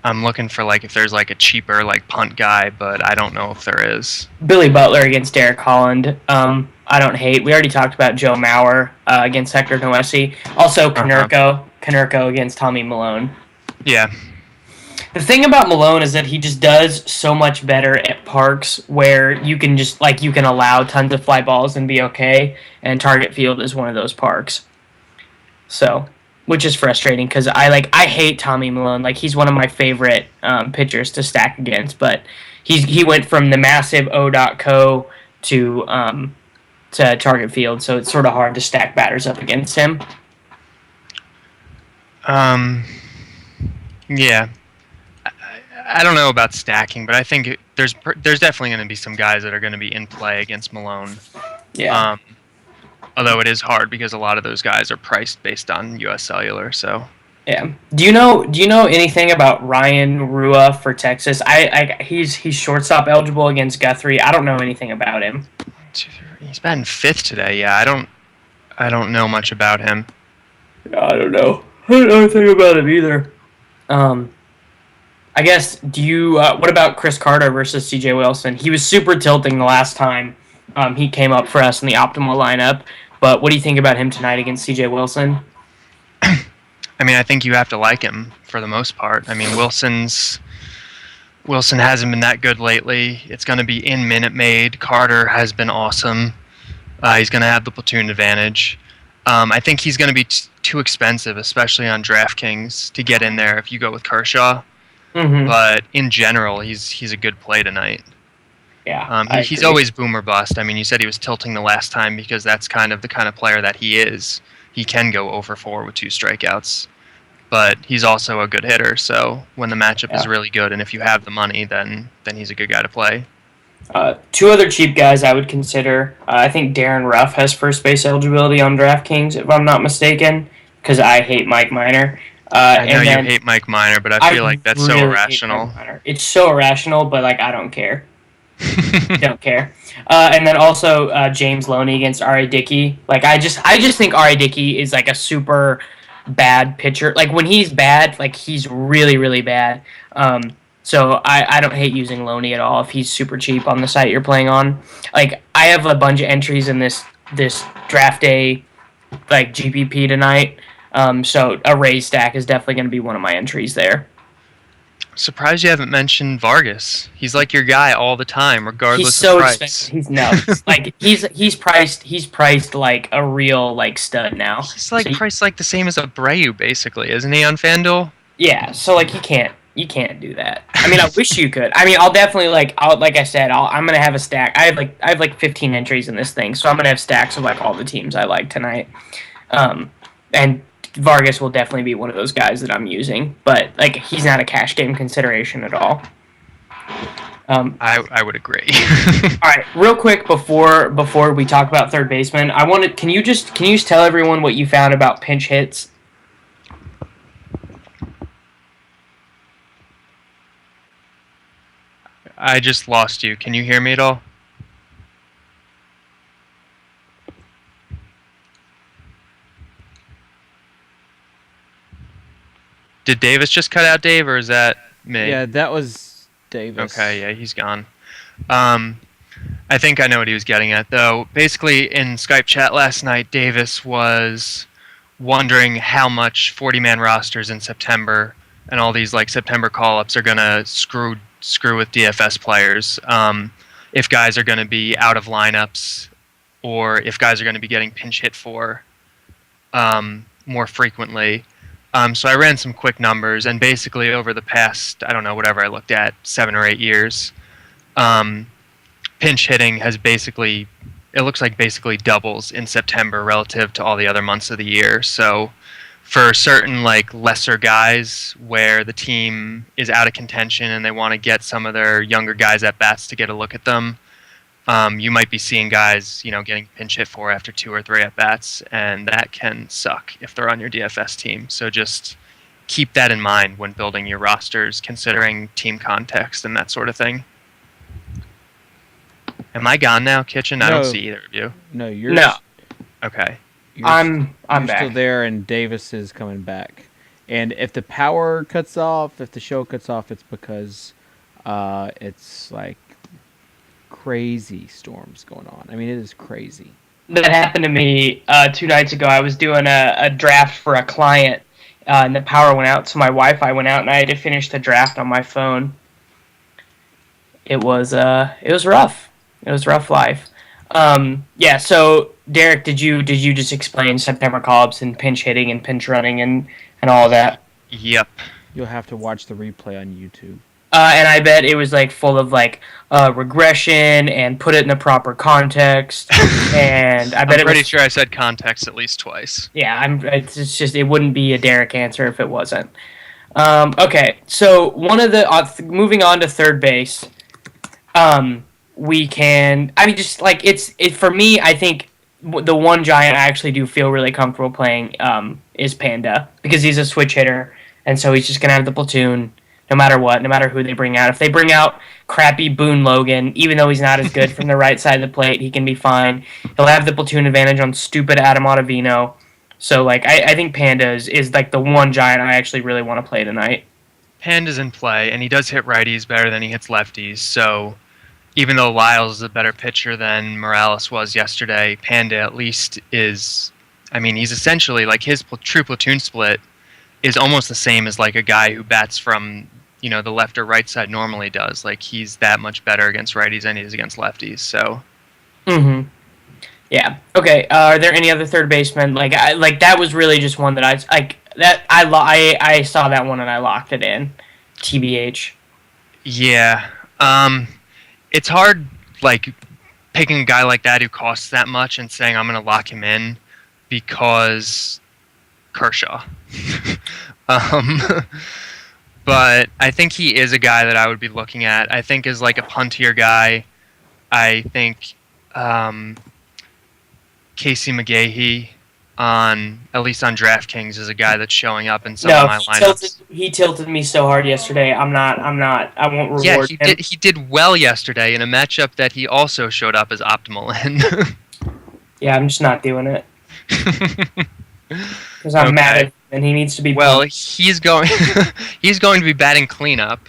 I'm looking for if there's a cheaper punt guy, but I don't know if there is. Billy Butler against Derek Holland. I don't hate. We already talked about Joe Mauer against Hector Noesi. Also Konerko against Tommy Malone. Yeah. The thing about Malone is that he just does so much better at parks where you can just you can allow tons of fly balls and be okay, and Target Field is one of those parks. So, which is frustrating because I hate Tommy Malone. He's one of my favorite pitchers to stack against, but he went from the massive O.co to Target Field, so it's sort of hard to stack batters up against him. Yeah. I don't know about stacking, but I think there's definitely going to be some guys that are going to be in play against Malone. Yeah. Although it is hard because a lot of those guys are priced based on U.S. Cellular. So. Yeah. Do you know anything about Ryan Rua for Texas? He's shortstop eligible against Guthrie. I don't know anything about him. He's batting fifth today. Yeah, I don't know much about him. I don't know anything about him either. I guess, what about Chris Carter versus C.J. Wilson? He was super tilting the last time he came up for us in the optimal lineup, but what do you think about him tonight against C.J. Wilson? I mean, I think you have to like him for the most part. I mean, Wilson hasn't been that good lately. It's going to be in Minute Maid. Carter has been awesome. He's going to have the platoon advantage. I think he's going to be too expensive, especially on DraftKings, to get in there if you go with Kershaw. Mm-hmm. But in general, he's a good play tonight. Yeah, he's always boom or bust. I mean, you said he was tilting the last time because that's kind of the kind of player that he is. He can go over 4 with 2 strikeouts, but he's also a good hitter. So when the matchup is really good, and if you have the money, then he's a good guy to play. 2 other cheap guys I would consider. I think Darren Ruff has first base eligibility on DraftKings, if I'm not mistaken, because I hate Mike Minor. I know you hate Mike Minor, but I feel like that's really so irrational. It's so irrational, but like I don't care. Don't care. And then also James Loney against R.A. Dickey. Like I just think R.A. Dickey is like a super bad pitcher. Like when he's bad, like he's really, really bad. So I don't hate using Loney at all if he's super cheap on the site you're playing on. Like I have a bunch of entries in this draft day like GPP tonight. So a raise stack is definitely going to be one of my entries there. Surprised you haven't mentioned Vargas. He's like your guy all the time, regardless he's so of price. Expensive. He's priced like a real like stud now. He's like priced like the same as Abreu, basically, isn't he on FanDuel? Yeah, so like you can't do that. I mean, I wish you could. I mean, I'll definitely like I said, I'm gonna have a stack. I have like 15 entries in this thing, so I'm gonna have stacks of like all the teams I like tonight. And Vargas will definitely be one of those guys that I'm using, but like he's not a cash game consideration at all. I would agree. All right, real quick before we talk about third baseman, can you just tell everyone what you found about pinch hits? I just lost you. Can you hear me at all? Did Davis just cut out, Dave, or is that me? Yeah, that was Davis. Okay, yeah, he's gone. I think I know what he was getting at, though. Basically, in Skype chat last night, Davis was wondering how much 40-man rosters in September and all these like September call-ups are gonna screw with DFS players. If guys are gonna be out of lineups, or if guys are gonna be getting pinch hit for more frequently. So I ran some quick numbers, and basically over the past, I don't know, whatever I looked at, 7 or 8 years, pinch hitting has basically, it looks like basically doubles in September relative to all the other months of the year. So for certain like lesser guys where the team is out of contention and they want to get some of their younger guys at bats to get a look at them, you might be seeing guys, getting pinch hit for after 2 or 3 at bats, and that can suck if they're on your DFS team. So just keep that in mind when building your rosters, considering team context and that sort of thing. Am I gone now, Kitchen? I don't see either of you. No, you're Okay. I'm back. Still there, and Davis is coming back. And if the power cuts off, if the show cuts off, it's because it's like crazy storms going on. I mean, it is crazy. That happened to me 2 nights ago. I was doing a draft for a client, and the power went out, so my Wi-Fi went out, and I had to finish the draft on my phone. It was rough. It was rough life. Yeah. So Derek, did you just explain September call-ups and pinch hitting and pinch running and all that? Yep. You'll have to watch the replay on YouTube. And I bet it was like full of like regression and put it in the proper context. And I bet I'm pretty sure I said context at least twice. Yeah, it's just it wouldn't be a Derek answer if it wasn't. Okay, so one of the moving on to third base. We can. I mean, just like it for me. I think the one giant I actually do feel really comfortable playing is Panda, because he's a switch hitter, and so he's just gonna have the platoon no matter what, no matter who they bring out. If they bring out crappy Boone Logan, even though he's not as good from the right side of the plate, he can be fine. He'll have the platoon advantage on stupid Adam Ottavino. So like I think Panda is like the one giant I actually really want to play tonight. Panda's in play, and he does hit righties better than he hits lefties, so even though Lyles is a better pitcher than Morales was yesterday, Panda at least is, I mean, he's essentially like his true platoon split is almost the same as like a guy who bats from the left or right side normally does. Like he's that much better against righties than he is against lefties. So Mm-hmm. Yeah. Okay. Are there any other third basemen? Like that was really just one that I saw that one and I locked it in. TBH. yeah, it's hard like picking a guy like that who costs that much and saying I'm going to lock him in because Kershaw. um, but I think he is a guy that I would be looking at. I think is like a puntier guy. I think Casey McGahee at least on DraftKings is a guy that's showing up in some of my lineups. He tilted me so hard yesterday. I won't reward him. He did well yesterday in a matchup that he also showed up as optimal in. Yeah, I'm just not doing it. Because I'm mad at him and he needs to be he's going to be batting cleanup.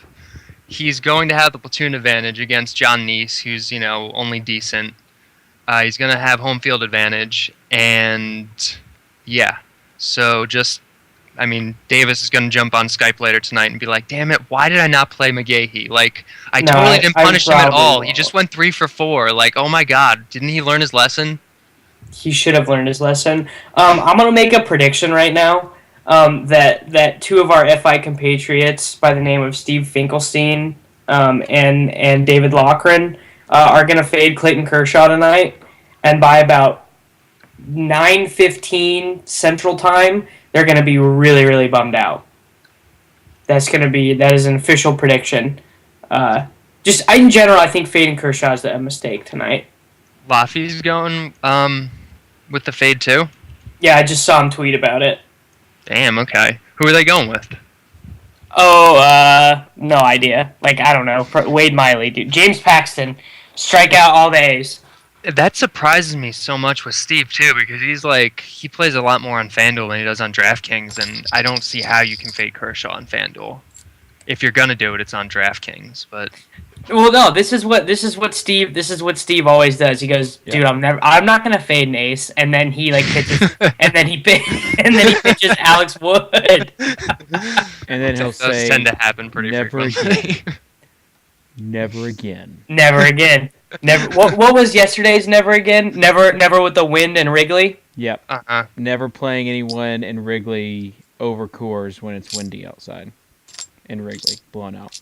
He's going to have the platoon advantage against John Neese, who's, only decent. He's going to have home field advantage, and yeah. So Davis is going to jump on Skype later tonight and be like, damn it, why did I not play McGahee? Like, I totally didn't punish him at all. He just went 3 for 4. Like, oh my god, didn't he learn his lesson? He should have learned his lesson. I'm going to make a prediction right now that 2 of our FI compatriots by the name of Steve Finkelstein and David Loughran are going to fade Clayton Kershaw tonight, and by about 9:15 Central Time, they're going to be really, really bummed out. That is an official prediction. Just in general, I think fading Kershaw is a mistake tonight. Laffy's going with the fade too? Yeah, I just saw him tweet about it. Damn, okay. Who are they going with? Oh, no idea. Like, I don't know. Wade Miley, dude. James Paxton. Strike out all the A's. That surprises me so much with Steve, too, because he plays a lot more on FanDuel than he does on DraftKings, and I don't see how you can fade Kershaw on FanDuel. If you're gonna do it, it's on DraftKings, but... Well, no, this is what Steve always does. He goes, dude, I'm not gonna fade an ace, and then he pitches, and then he pitches Alex Wood, and then he'll say, tend to happen pretty frequently. Never again. Never again. Never. What was yesterday's never again? Never with the wind and Wrigley. Yep. Never playing anyone in Wrigley over Coors when it's windy outside. In Wrigley, blown out.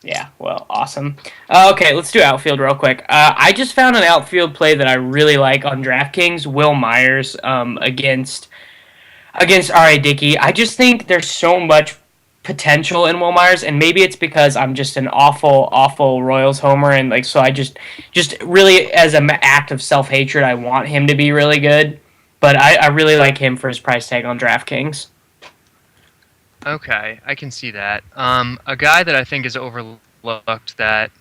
Yeah, well, awesome. Okay, let's do outfield real quick. I just found an outfield play that I really like on DraftKings. Will Myers against R.A. Dickey. I just think there's so much potential in Will Myers, and maybe it's because I'm just an awful Royals homer, and so I just really, as an act of self-hatred, I want him to be really good. But I really like him for his price tag on DraftKings. Okay, I can see that. A guy that I think is overlooked that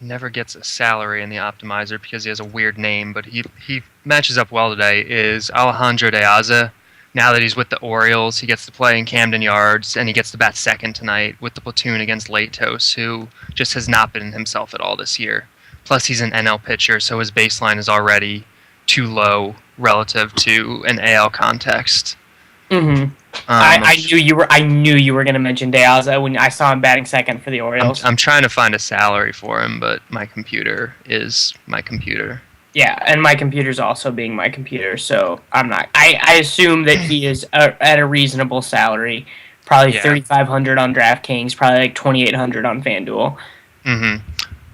never gets a salary in the optimizer because he has a weird name, but he matches up well today, is Alejandro De Aza. Now that he's with the Orioles, he gets to play in Camden Yards, and he gets to bat second tonight with the platoon against Latos, who just has not been himself at all this year. Plus, he's an NL pitcher, so his baseline is already too low relative to an AL context. Mm-hmm. I knew you were going to mention De Aza when I saw him batting second for the Orioles. I'm trying to find a salary for him, but my computer is my computer. Yeah, and my computer's also being my computer, so I'm not. I assume that he is at a reasonable salary, probably $3,500 on DraftKings, probably like $2,800 on FanDuel. Mm-hmm.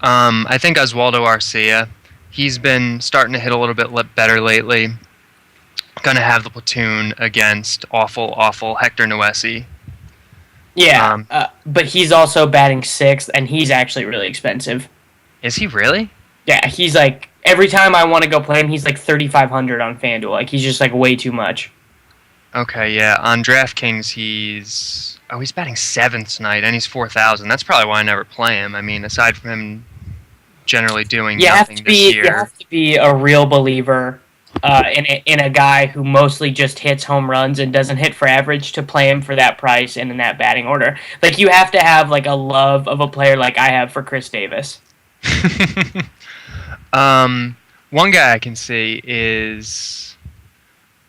I think Oswaldo Arcia, he's been starting to hit a little bit better lately. Going to have the platoon against awful Hector Noesi. Yeah, but he's also batting sixth, and he's actually really expensive. Is he really? Yeah, he's like, every time I want to go play him, he's like $3,500 on FanDuel. Like, he's just like way too much. Okay, yeah. On DraftKings, he's batting seventh tonight, and he's 4,000. That's probably why I never play him. I mean, aside from him generally doing nothing this year. You have to be a real believer in a guy who mostly just hits home runs and doesn't hit for average to play him for that price and in that batting order. Like, you have to have like a love of a player like I have for Chris Davis. One guy I can see is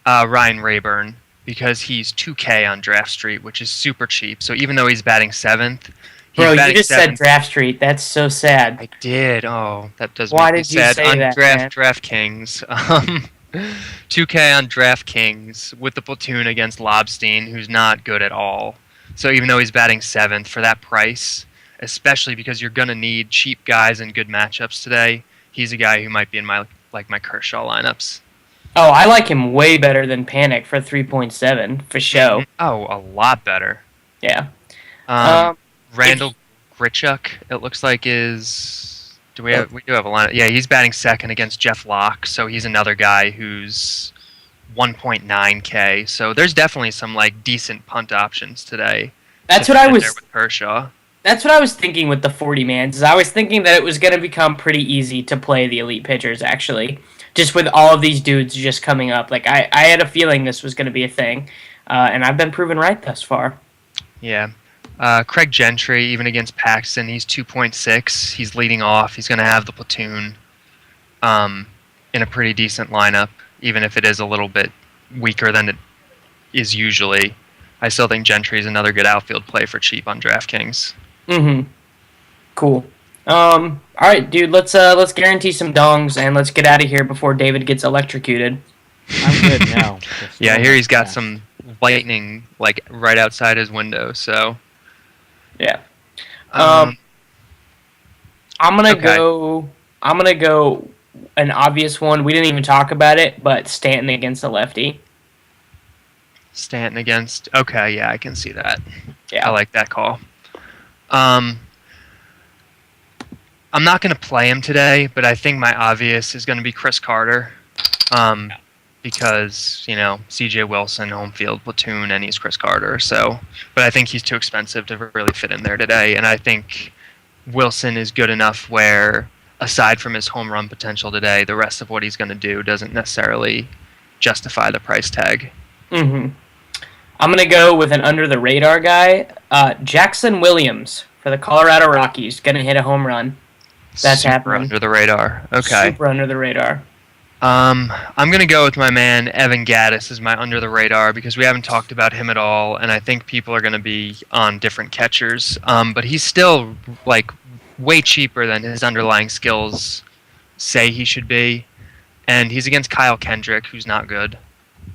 Ryan Rayburn, because he's 2K on Draft Street, which is super cheap. So even though he's batting 7th, Bro, you just said Draft Street. That's so sad. I did. Oh, that does Why make me did you sad. say On that, man? DraftKings, 2K on DraftKings with the platoon against Lobstein, who's not good at all. So even though he's batting 7th for that price, especially because you're gonna need cheap guys and good matchups today, he's a guy who might be in my Kershaw lineups. Oh, I like him way better than Panic for 3.7 for show. Oh, a lot better. Yeah. Randall Grichuk, it looks like is. We do have a lineup. Yeah, he's batting 2nd against Jeff Locke, so he's another guy who's 1.9K. So there's definitely some like decent punt options today. That's what I was. There with Kershaw. That's what I was thinking with the 40 mans. Is I was thinking that it was going to become pretty easy to play the elite pitchers. Actually, just with all of these dudes just coming up, like I had a feeling this was going to be a thing, and I've been proven right thus far. Yeah. Craig Gentry, even against Paxton, he's 2.6. He's leading off. He's going to have the platoon in a pretty decent lineup, even if it is a little bit weaker than it is usually. I still think Gentry is another good outfield play for cheap on DraftKings. Mm-hmm. Cool. All right, dude. Let's guarantee some dongs and let's get out of here before David gets electrocuted. I'm good now. Yeah, here he's got some lightning like right outside his window. So. Yeah. I'm gonna go an obvious one. We didn't even talk about it, but Stanton against the lefty. Stanton against. Okay, yeah, I can see that. Yeah, I like that call. I'm not gonna play him today, but I think my obvious is gonna be Chris Carter. Because, C.J. Wilson, home field platoon, and he's Chris Carter. So, but I think he's too expensive to really fit in there today. And I think Wilson is good enough where, aside from his home run potential today, the rest of what he's going to do doesn't necessarily justify the price tag. Mm-hmm. I'm going to go with an under-the-radar guy. Jackson Williams for the Colorado Rockies. Going to hit a home run. That's Super happening. under the radar. Okay. Super under the radar. I'm going to go with my man Evan Gattis as my under the radar because we haven't talked about him at all, and I think people are going to be on different catchers. But he's still like way cheaper than his underlying skills say he should be, and he's against Kyle Kendrick, who's not good.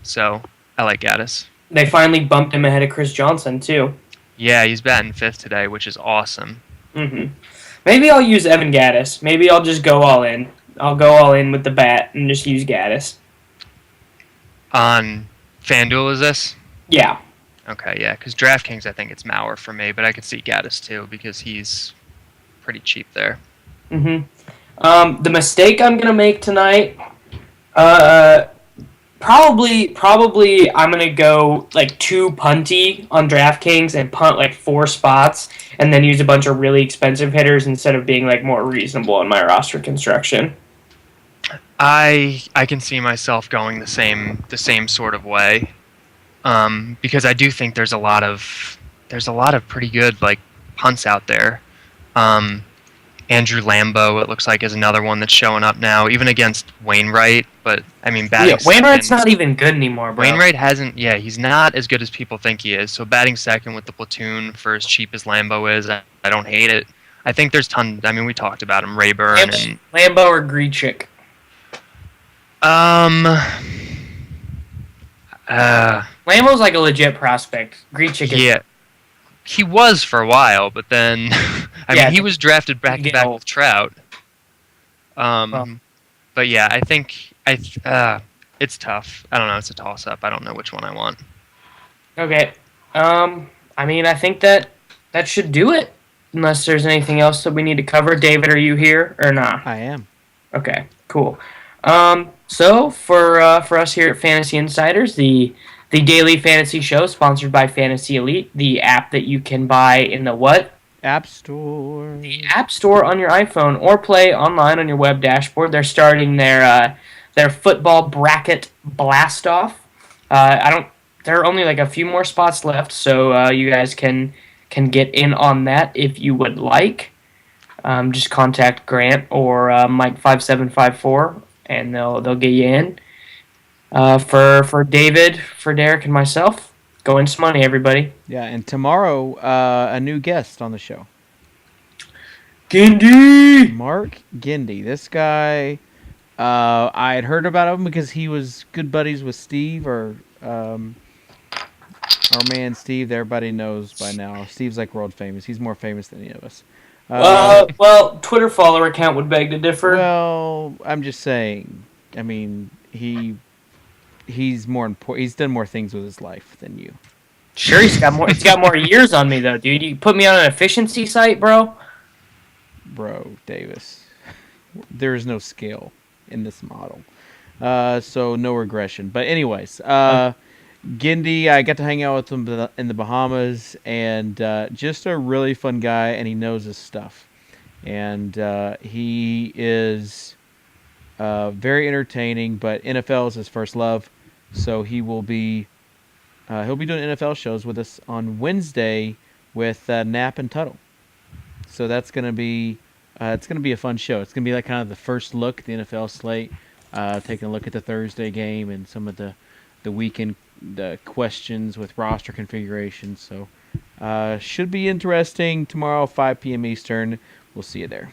So I like Gattis. They finally bumped him ahead of Chris Johnson too. Yeah, he's batting 5th today, which is awesome. Mm-hmm. Maybe I'll use Evan Gattis. Maybe I'll just go all in. I'll go all in with the bat and just use Gattis. On FanDuel, is this? Yeah. Okay, yeah, because DraftKings, I think it's Mauer for me, but I could see Gattis too because he's pretty cheap there. Mm-hmm. The mistake I'm going to make tonight, probably I'm going to go like 2 punty on DraftKings and punt like 4 spots and then use a bunch of really expensive hitters instead of being like more reasonable in my roster construction. I can see myself going the same sort of way, because I do think there's a lot of pretty good like punts out there. Andrew Lambeau, it looks like, is another one that's showing up now, even against Wainwright. But I mean, batting Wainwright's second, not even good anymore, bro. Wainwright hasn't. Yeah, he's not as good as people think he is. So batting second with the platoon for as cheap as Lambeau is, I don't hate it. I think there's tons. I mean, we talked about him, Rayburn and Lambeau or Grichuk. Lambeau's like a legit prospect. Grichuk is. Yeah, he was for a while, but then I mean, he was drafted back to back with Trout. But yeah, I think it's tough. I don't know. It's a toss up. I don't know which one I want. Okay. I mean, I think that should do it. Unless there's anything else that we need to cover. David, are you here or not? I am. Okay, cool. So for us here at Fantasy Insiders, the daily fantasy show sponsored by FantasyElite, the app that you can buy in the what? App Store. The App Store on your iPhone or play online on your web dashboard. They're starting their football bracket blast off. There are only like a few more spots left, so you guys can get in on that if you would like. Just contact Grant or Mike5754, and they'll get you in. For David, for Derek, and myself, go Inst Money, everybody. Yeah, and tomorrow, a new guest on the show. Gindy! Mark Gindy. This guy, I had heard about him because he was good buddies with Steve, or our man Steve. That everybody knows by now. Steve's like world famous. He's more famous than any of us. Well, Twitter follower count would beg to differ. Well, I'm just saying. I mean, he's more important. He's done more things with his life than you, Sure, he's got more. He's got more years on me though, dude. You put me on an efficiency site, bro. bro, Davis. There is no scale in this model, so no regression. But anyways, Gindy, I got to hang out with him in the Bahamas, and just a really fun guy, and he knows his stuff. And he is very entertaining, but NFL is his first love, so he'll be doing NFL shows with us on Wednesday with Knapp and Tuttle. So that's gonna be it's gonna be a fun show. It's gonna be like kind of the first look at the NFL slate, taking a look at the Thursday game and some of the weekend the questions with roster configuration. So should be interesting tomorrow, 5 p.m. Eastern. We'll see you there.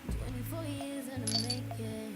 Twenty-four years in the making.